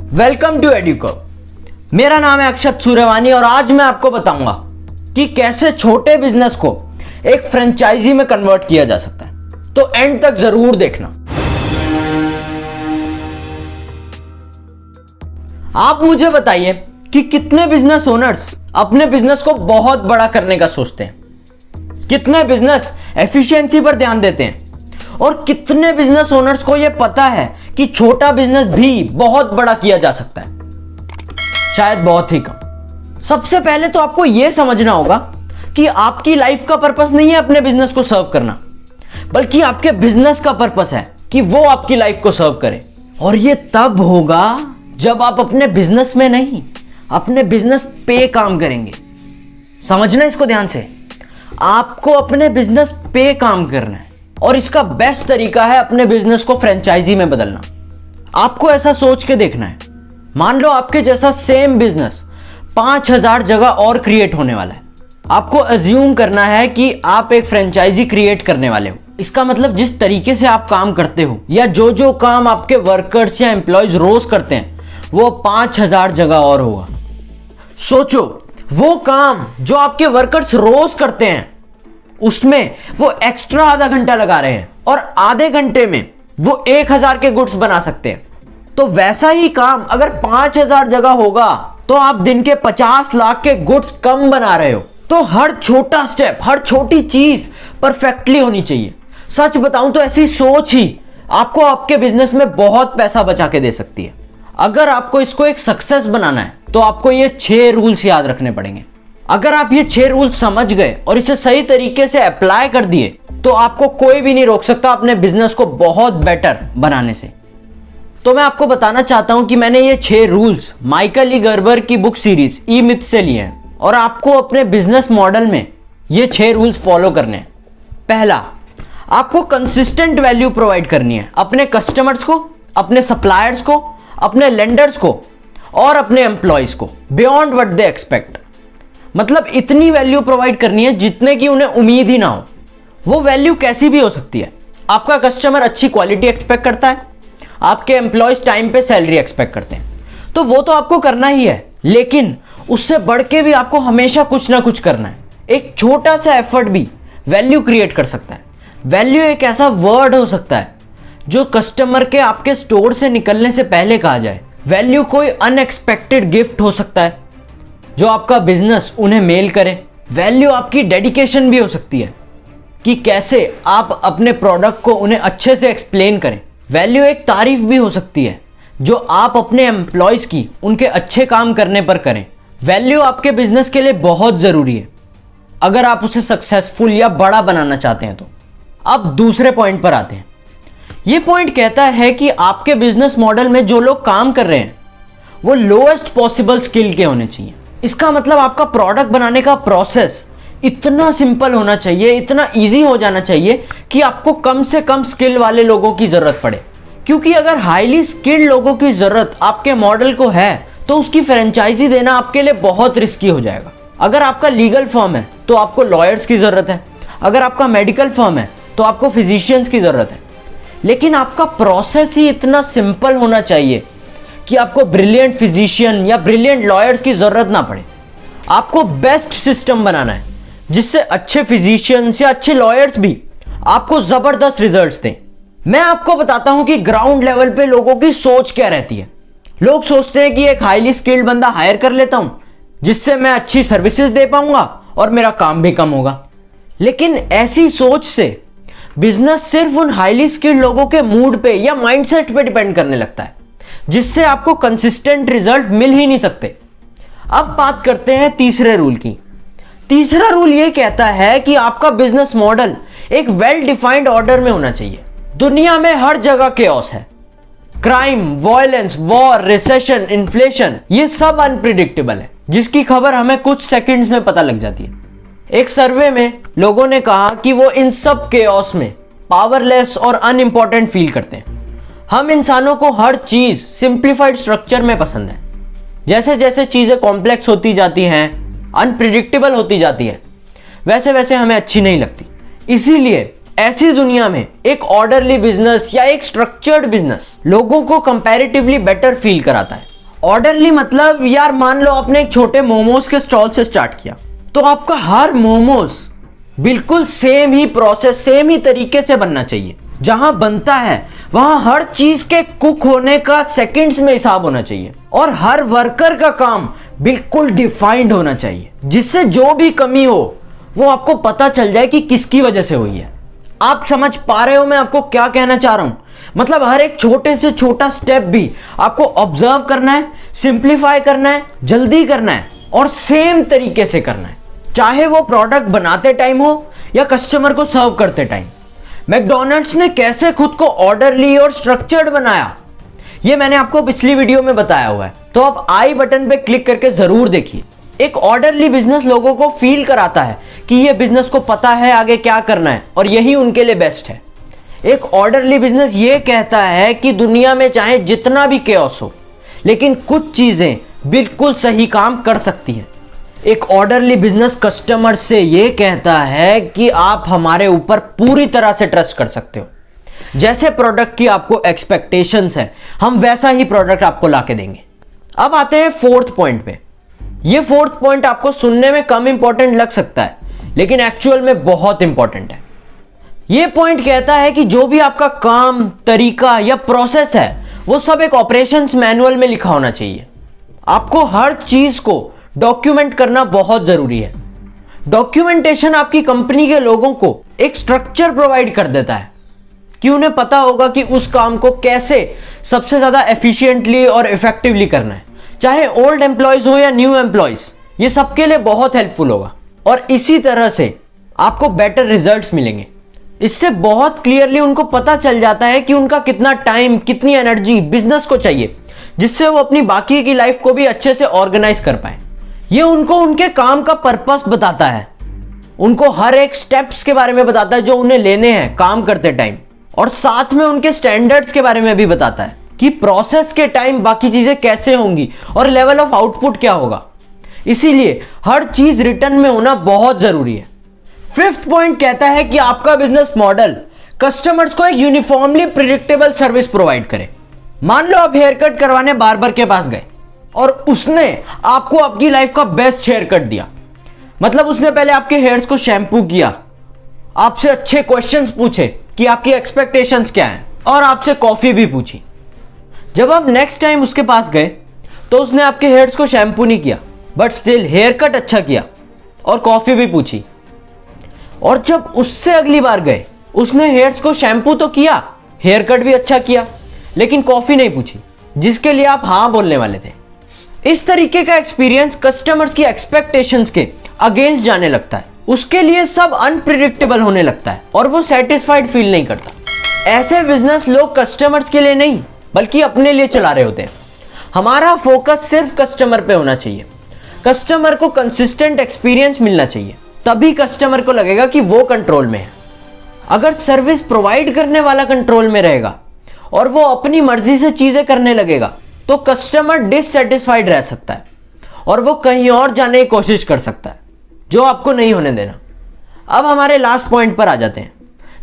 Welcome to एड्यूकर्व। मेरा नाम है अक्षत सूर्यवानी और आज मैं आपको बताऊंगा कि कैसे छोटे बिजनेस को एक फ्रेंचाइजी में कन्वर्ट किया जा सकता है। तो एंड तक जरूर देखना। आप मुझे बताइए कि कितने बिजनेस ओनर्स अपने बिजनेस को बहुत बड़ा करने का सोचते हैं, कितने बिजनेस एफिशिएंसी पर ध्यान देते हैं और कितने बिजनेस ओनर्स को यह पता है कि छोटा बिजनेस भी बहुत बड़ा किया जा सकता है। शायद बहुत ही कम। सबसे पहले तो आपको यह समझना होगा कि आपकी लाइफ का पर्पस नहीं है अपने बिजनेस को सर्व करना, बल्कि आपके बिजनेस का पर्पस है कि वो आपकी लाइफ को सर्व करे। और यह तब होगा जब आप अपने बिजनेस में नहीं, अपने बिजनेस पे काम करेंगे। समझना इसको ध्यान से। आपको अपने बिजनेस पे काम करना है और इसका बेस्ट तरीका है अपने बिजनेस को फ्रेंचाइजी में बदलना। आपको ऐसा सोच के देखना है, मान लो आपके जैसा सेम बिजनेस 5000 जगह और क्रिएट होने वाला है। आपको अज्यूम करना है कि आप एक फ्रेंचाइजी क्रिएट करने वाले हो। इसका मतलब जिस तरीके से आप काम करते हो या जो जो काम आपके वर्कर्स या एम्प्लॉयज रोज करते हैं वो 5000 जगह और होगा। सोचो, वो काम जो आपके वर्कर्स रोज करते हैं उसमें वो एक्स्ट्रा आधा घंटा लगा रहे हैं और आधे घंटे में वो 1000 के गुड्स बना सकते हैं। तो वैसा ही काम अगर 5000 जगह होगा तो आप दिन के 50 लाख के गुड्स कम बना रहे हो। तो हर छोटा स्टेप, हर छोटी चीज परफेक्टली होनी चाहिए। सच बताऊं तो ऐसी सोच ही आपको आपके बिजनेस में बहुत पैसा बचा के दे सकती है। अगर आपको इसको एक सक्सेस बनाना है तो आपको ये 6 रूल्स याद रखने पड़ेंगे। अगर आप ये 6 रूल्स समझ गए और इसे सही तरीके से अप्लाई कर दिए तो आपको कोई भी नहीं रोक सकता अपने बिजनेस को बहुत बेटर बनाने से। तो मैं आपको बताना चाहता हूं कि मैंने ये 6 रूल्स माइकल ई गर्बर की बुक सीरीज ई मिथ से लिए हैं और आपको अपने बिजनेस मॉडल में ये 6 रूल्स फॉलो करने हैं। पहला, आपको कंसिस्टेंट वैल्यू प्रोवाइड करनी है अपने कस्टमर्स को, अपने सप्लायर्स को, अपने लेंडर्स को और अपने एम्प्लॉयज को बियॉन्ड व्हाट दे एक्सपेक्ट। मतलब इतनी वैल्यू प्रोवाइड करनी है जितने की उन्हें उम्मीद ही ना हो। वो वैल्यू कैसी भी हो सकती है। आपका कस्टमर अच्छी क्वालिटी एक्सपेक्ट करता है, आपके एम्प्लॉयज टाइम पे सैलरी एक्सपेक्ट करते हैं, तो वो तो आपको करना ही है, लेकिन उससे बढ़ के भी आपको हमेशा कुछ ना कुछ करना है। एक छोटा सा एफर्ट भी वैल्यू क्रिएट कर सकता है। वैल्यू एक ऐसा वर्ड हो सकता है जो कस्टमर के आपके स्टोर से निकलने से पहले कहा जाए। वैल्यू कोई अनएक्सपेक्टेड गिफ्ट हो सकता है जो आपका बिजनेस उन्हें मेल करे। वैल्यू आपकी डेडिकेशन भी हो सकती है कि कैसे आप अपने प्रोडक्ट को उन्हें अच्छे से एक्सप्लेन करें। वैल्यू एक तारीफ भी हो सकती है जो आप अपने एम्प्लॉयज की उनके अच्छे काम करने पर करें। वैल्यू आपके बिजनेस के लिए बहुत जरूरी है अगर आप उसे सक्सेसफुल या बड़ा बनाना चाहते हैं। तो अब दूसरे पॉइंट पर आते हैं। यह पॉइंट कहता है कि आपके बिजनेस मॉडल में जो लोग काम कर रहे हैं वो लोएस्ट पॉसिबल स्किल के होने चाहिए। इसका मतलब आपका प्रोडक्ट बनाने का प्रोसेस इतना सिंपल होना चाहिए, इतना इजी हो जाना चाहिए कि आपको कम से कम स्किल वाले लोगों की जरूरत पड़े। क्योंकि अगर हाईली स्किल्ड लोगों की जरूरत आपके मॉडल को है तो उसकी फ्रेंचाइजी देना आपके लिए बहुत रिस्की हो जाएगा। अगर आपका लीगल फर्म है तो आपको लॉयर्स की जरूरत है, अगर आपका मेडिकल फर्म है तो आपको फिजिशियंस की जरूरत है। लेकिन आपका प्रोसेस ही इतना सिंपल होना चाहिए कि आपको ब्रिलियंट फिजिशियन या ब्रिलियंट लॉयर्स की जरूरत ना पड़े। आपको बेस्ट सिस्टम बनाना है जिससे अच्छे फिजिशियंस या अच्छे लॉयर्स भी आपको जबरदस्त रिजल्ट्स दें। मैं आपको बताता हूं कि ग्राउंड लेवल पे लोगों की सोच क्या रहती है। लोग सोचते हैं कि एक हाईली स्किल्ड बंदा हायर कर लेता हूं जिससे मैं अच्छी सर्विसेज दे पाऊंगा और मेरा काम भी कम होगा। लेकिन ऐसी सोच से बिजनेस सिर्फ उन हाईली स्किल्ड लोगों के मूड पे या माइंडसेट पे डिपेंड करने लगता है जिससे आपको कंसिस्टेंट रिजल्ट मिल ही नहीं सकते। अब बात करते हैं तीसरे रूल की। तीसरा रूल यह कहता है कि आपका बिजनेस मॉडल एक वेल डिफाइंड ऑर्डर में होना चाहिए। दुनिया में हर जगह केओस है। Crime, violence, war, recession, inflation, ये सब अनप्रिडिक्टेबल है जिसकी खबर हमें कुछ सेकंड्स में पता लग जाती है। एक सर्वे में लोगों ने कहा कि वो इन सब केओस में पावरलेस और अनइंपॉर्टेंट फील करते हैं। हम इंसानों को हर चीज सिंप्लीफाइड स्ट्रक्चर में पसंद है। जैसे जैसे चीजें कॉम्प्लेक्स होती जाती हैं, अनप्रिडिक्टेबल होती जाती है, वैसे वैसे हमें अच्छी नहीं लगती। इसीलिए ऐसी दुनिया में एक ऑर्डरली बिजनेस या एक स्ट्रक्चर्ड बिजनेस लोगों को कंपैरेटिवली बेटर फील कराता है। ऑर्डरली मतलब यार मान लो आपने एक छोटे मोमोज के स्टॉल से स्टार्ट किया, तो आपका हर मोमोज बिल्कुल सेम ही प्रोसेस, सेम ही तरीके से बनना चाहिए। जहां बनता है वहां हर चीज के कुक होने का सेकंड्स में हिसाब होना चाहिए, और हर वर्कर का काम बिल्कुल डिफाइंड होना चाहिए, जिससे जो भी कमी हो वो आपको पता चल जाए कि किसकी वजह से हुई है। आप समझ पा रहे हो मैं आपको क्या कहना चाह रहा हूं? मतलब हर एक छोटे से छोटा स्टेप भी आपको ऑब्जर्व करना है, सिंप्लीफाई करना है, जल्दी करना है और सेम तरीके से करना है, चाहे वो प्रोडक्ट बनाते टाइम हो या कस्टमर को सर्व करते टाइम। मैकडॉनल्ड्स ने कैसे खुद को ऑर्डरली और स्ट्रक्चर्ड बनाया, ये मैंने आपको पिछली वीडियो में बताया हुआ है, तो आप आई बटन पे क्लिक करके जरूर देखिए। एक ऑर्डरली बिजनेस लोगों को फील कराता है कि ये बिजनेस को पता है आगे क्या करना है और यही उनके लिए बेस्ट है। एक ऑर्डरली बिजनेस ये कहता है कि दुनिया में चाहे जितना भी केओस हो, लेकिन कुछ चीजें बिल्कुल सही काम कर सकती हैं। एक ऑर्डरली बिजनेस कस्टमर से ये कहता है कि आप हमारे ऊपर पूरी तरह से ट्रस्ट कर सकते हो। जैसे प्रोडक्ट की आपको एक्सपेक्टेशंस है, हम वैसा ही प्रोडक्ट आपको लाके देंगे। अब आते हैं फोर्थ पॉइंट पे। ये फोर्थ पॉइंट आपको सुनने में कम इंपॉर्टेंट लग सकता है, लेकिन एक्चुअल में बहुत इंपॉर्टेंट है। ये पॉइंट कहता है कि जो भी आपका काम, तरीका या प्रोसेस है, वो सब एक ऑपरेशंस मैनुअल में लिखा होना चाहिए। आपको हर चीज को डॉक्यूमेंट करना बहुत जरूरी है। डॉक्यूमेंटेशन आपकी कंपनी के लोगों को एक स्ट्रक्चर प्रोवाइड कर देता है कि उन्हें पता होगा कि उस काम को कैसे सबसे ज्यादा एफिशिएंटली और इफेक्टिवली करना है। चाहे ओल्ड एम्प्लॉयज हो या न्यू एम्प्लॉयज, ये सबके लिए बहुत हेल्पफुल होगा और इसी तरह से आपको बेटर रिजल्ट्स मिलेंगे। इससे बहुत क्लियरली उनको पता चल जाता है कि उनका कितना टाइम, कितनी एनर्जी बिजनेस को चाहिए, जिससे वो अपनी बाकी की लाइफ को भी अच्छे से ऑर्गेनाइज कर पाए। ये उनको उनके काम का पर्पस बताता है, उनको हर एक स्टेप्स के बारे में बताता है जो उन्हें लेने हैं काम करते टाइम, और साथ में उनके स्टैंडर्ड्स के बारे में भी बताता है कि प्रोसेस के टाइम बाकी चीजें कैसे होंगी और लेवल ऑफ आउटपुट क्या होगा। इसीलिए हर चीज रिटर्न में होना बहुत जरूरी है। फिफ्थ पॉइंट कहता है कि आपका बिजनेस मॉडल कस्टमर्स को एक यूनिफॉर्मली प्रिडिक्टेबल सर्विस प्रोवाइड करे। मान लो आप हेयर कट करवाने बार्बर के पास गए और उसने आपको आपकी लाइफ का बेस्ट हेयर कट दिया। मतलब उसने पहले आपके हेयर्स को शैम्पू किया, आपसे अच्छे क्वेश्चंस पूछे कि आपकी एक्सपेक्टेशंस क्या हैं, और आपसे कॉफी भी पूछी। जब आप नेक्स्ट टाइम उसके पास गए तो उसने आपके हेयर्स को शैम्पू नहीं किया, बट स्टिल हेयर कट अच्छा किया और कॉफी भी पूछी। और जब उससे अगली बार गए, उसने हेयर्स को शैम्पू तो किया, हेयर कट भी अच्छा किया, लेकिन कॉफी नहीं पूछी, जिसके लिए आप हाँ बोलने वाले थे। इस तरीके का एक्सपीरियंस कस्टमर्स की एक्सपेक्टेशंस के अगेंस्ट जाने लगता है। उसके लिए सब अनप्रिडिक्टेबल होने लगता है और वो सेटिस्फाइड फील नहीं करता। ऐसे बिजनेस लोग कस्टमर्स के लिए नहीं बल्कि अपने लिए चला रहे होते हैं। हमारा फोकस सिर्फ कस्टमर पे होना चाहिए। कस्टमर को कंसिस्टेंट एक्सपीरियंस मिलना चाहिए, तभी कस्टमर को लगेगा कि वो कंट्रोल में है। अगर सर्विस प्रोवाइड करने वाला कंट्रोल में रहेगा और वो अपनी मर्जी से चीजें करने लगेगा, तो कस्टमर डिससेटिस्फाइड रह सकता है और वो कहीं और जाने की कोशिश कर सकता है, जो आपको नहीं होने देना। अब हमारे लास्ट पॉइंट पर आ जाते हैं,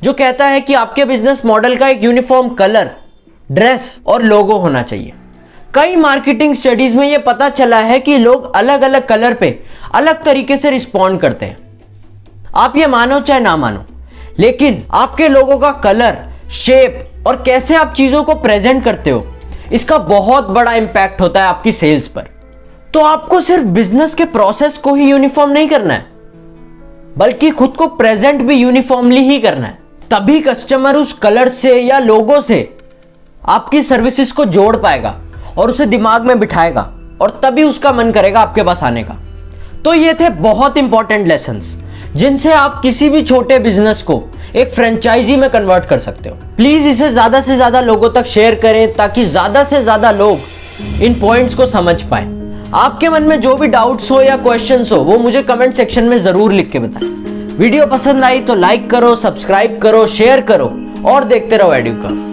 जो कहता है कि आपके बिजनेस मॉडल का एक यूनिफॉर्म कलर, ड्रेस और लोगो होना चाहिए। कई मार्केटिंग स्टडीज में यह पता चला है कि लोग अलग अलग कलर पे अलग तरीके से रिस्पॉन्ड करते हैं। आप ये मानो चाहे ना मानो, लेकिन आपके लोगों का कलर, शेप और कैसे आप चीजों को प्रेजेंट करते हो, इसका बहुत बड़ा इंपैक्ट होता है आपकी सेल्स पर। तो आपको सिर्फ बिजनेस के प्रोसेस को ही यूनिफॉर्म नहीं करना है, बल्कि खुद को प्रेजेंट भी यूनिफॉर्मली ही करना है। तभी कस्टमर उस कलर से या लोगो से आपकी सर्विसेज को जोड़ पाएगा और उसे दिमाग में बिठाएगा, और तभी उसका मन करेगा आपके पास आने का। तो ये थे बहुत इंपॉर्टेंट लेसन्स, जिनसे आप किसी भी छोटे बिजनेस को एक फ्रेंचाइजी में कन्वर्ट कर सकते हो। प्लीज इसे ज्यादा से ज्यादा लोगों तक शेयर करें, ताकि ज्यादा से ज्यादा लोग इन पॉइंट्स को समझ पाए। आपके मन में जो भी डाउट्स हो या क्वेश्चंस हो, वो मुझे कमेंट सेक्शन में जरूर लिख के बताएं। वीडियो पसंद आई तो लाइक करो, सब्सक्राइब करो, शेयर करो और देखते रहो एड्यूकर्व।